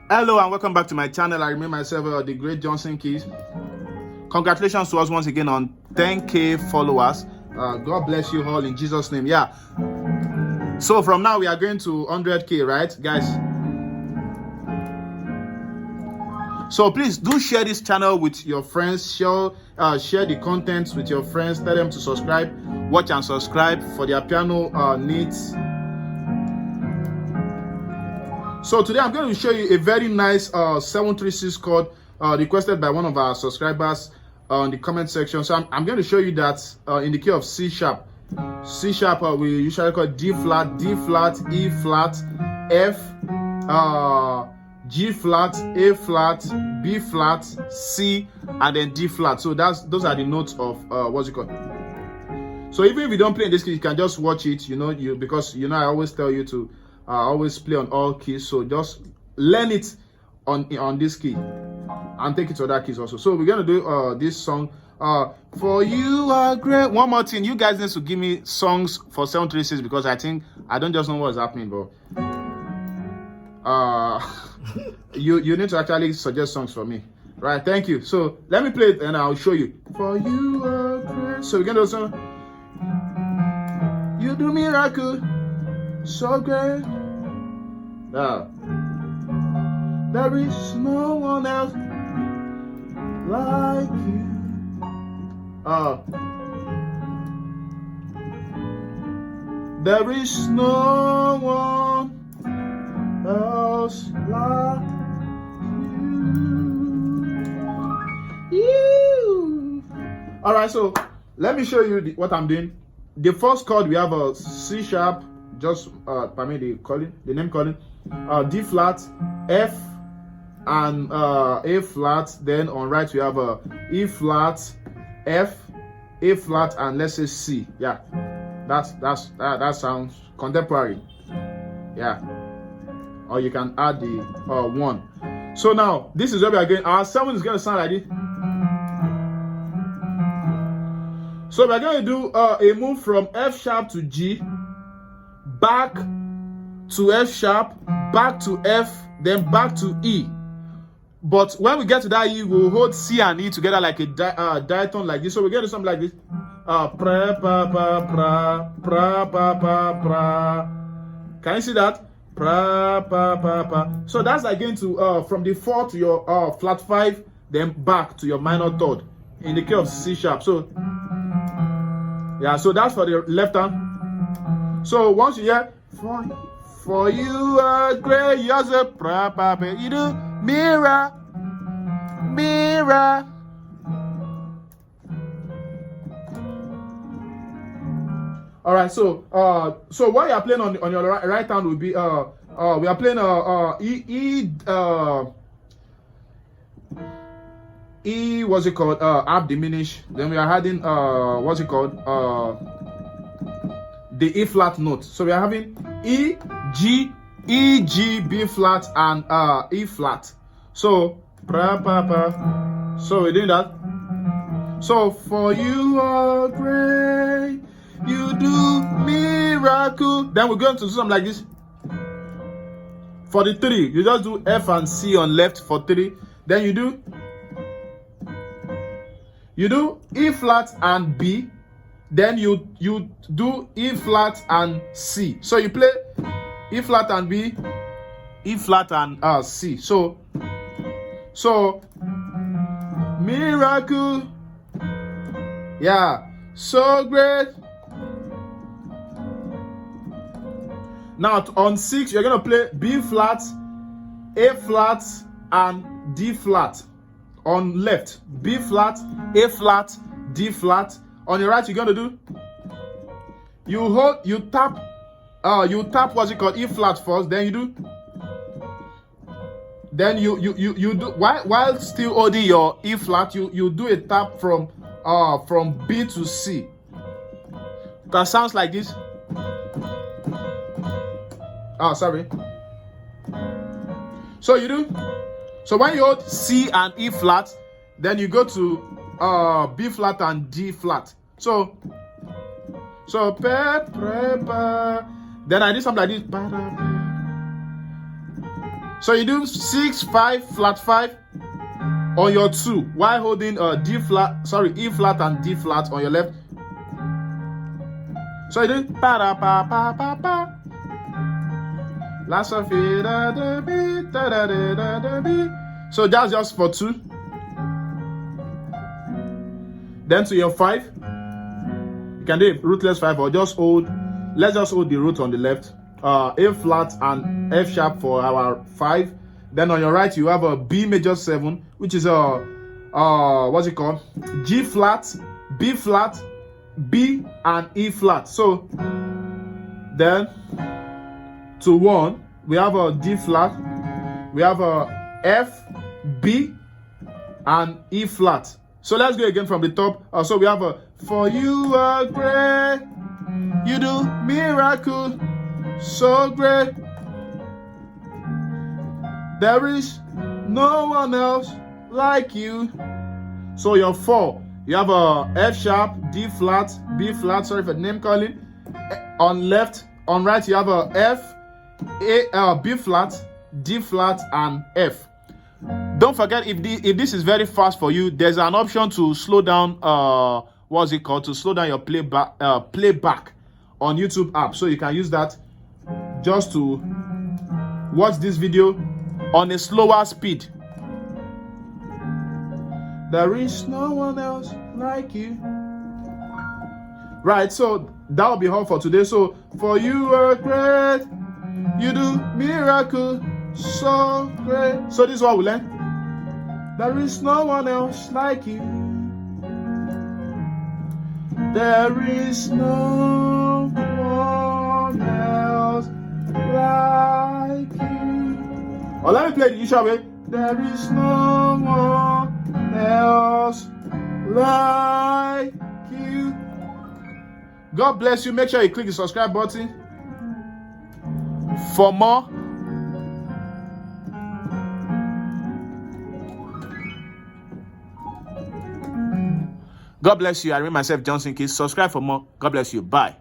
Hello and welcome back to my channel. I remain myself, the great Johnsonkeyz. Congratulations to us once again on 10K followers. God bless you all in Jesus' name. Yeah. So from now we are going to 100K, right, guys? So please do share this channel with your friends. Share the contents with your friends. Tell them to subscribe, watch and subscribe for their piano needs. So today I'm going to show you a very nice 736 chord requested by one of our subscribers in the comment section. So I'm going to show you that in the key of C sharp. C sharp we usually call D flat, E flat, F, G flat, A flat, B flat, C, and then D flat. So those are the notes of what's it called. So even if you don't play in this key, you can just watch it. Because I always tell you to always play on all keys. So just learn it on this key and take it to other keys also. So we're gonna do this song. For you are great. One more thing, you guys need to give me songs for 736 because I think I don't just know what's happening, but you need to actually suggest songs for me, right? Thank you. So let me play it and I'll show you. For you are great. So we're gonna do some. You do miracle so great. There is no one else like you. There is no one else like you. All right, so let me show you what I'm doing. The first chord we have a C sharp, just the name calling, D flat, F, and A flat. Then on right we have a E flat, F, A flat, and let's say C. Yeah, that sounds contemporary. Yeah, or you can add the 1. So now this is where we are going. Our 7 is going to sound like this. So we're going to do a move from F sharp to G, back to F sharp, back to F, then back to E. But when we get to that E, we'll hold C and E together like a diaton like this. So we're going to do something like this. Pra, pa, pa, pra, pra, pa, pa, pra. Can you see that? Pra, pa, pa, pa. So that's like going to from the 4 to your flat 5, then back to your minor third in the key of C sharp. So yeah, so that's for the left hand. So once you hear for you are great, you say pra, pa, pa, you do mirror. All right, so what you are playing on your right hand will be we are playing E what's it called, half diminished. Then we are adding what's it called, the E flat note. So we are having E, G, B flat, and E flat. So pra, pa, pa. So we're doing that. So for you are great, you do miracle. Then we're going to do something like this. For the 3, you just do F and C on left for 3. Then you do E flat and B. Then you do E flat and C. So you play E flat and B, E flat and C. So miracle. Yeah, so great. Now on 6, you're gonna play B flat, A flat, and D flat. On left, B flat, A flat, D flat. On your right, you're gonna do. You tap what's it called, E flat first. Then you do. Then you do while still holding your E flat. You do a tap from B to C. That sounds like this. Sorry. So you do. So when you hold C and E flat, then you go to B flat and D flat. So then I did something like this. So you do 6, 5, flat 5 on your 2 while holding E flat and D flat on your left. So you do pa da pa pa pa pa. La sol fi da da bi da da da da da bi. So that's just for 2. Then to your 5, you can do a rootless 5 or just hold. Let's just hold the root on the left. A flat and F sharp for our 5. Then on your right you have a B major 7, which is what's it called? G flat, B flat, B and E flat. So then to 1 we have a D flat, we have a F, B and E flat. So let's go again from the top. So we have a for you are great, you do miracle so great, there is no one else like you. So your 4, you have a F sharp, D flat, B flat, sorry for name calling. On left, on right you have a F, B flat, D flat and F. Don't forget, if this is very fast for you, there's an option to slow down what's it called, to slow down your playback on YouTube app. So you can use that just to watch this video on a slower speed. There is no one else like you. Right, so that will be all for today. So for you are great, you do miracle so great. So this is what we learn. There is no one else like you. There is no one else like you. Or let me play the usual way. There is no one else like you. God bless you. Make sure you click the subscribe button for more. God bless you. I remain myself, Johnsonkeyz. Subscribe for more. God bless you. Bye.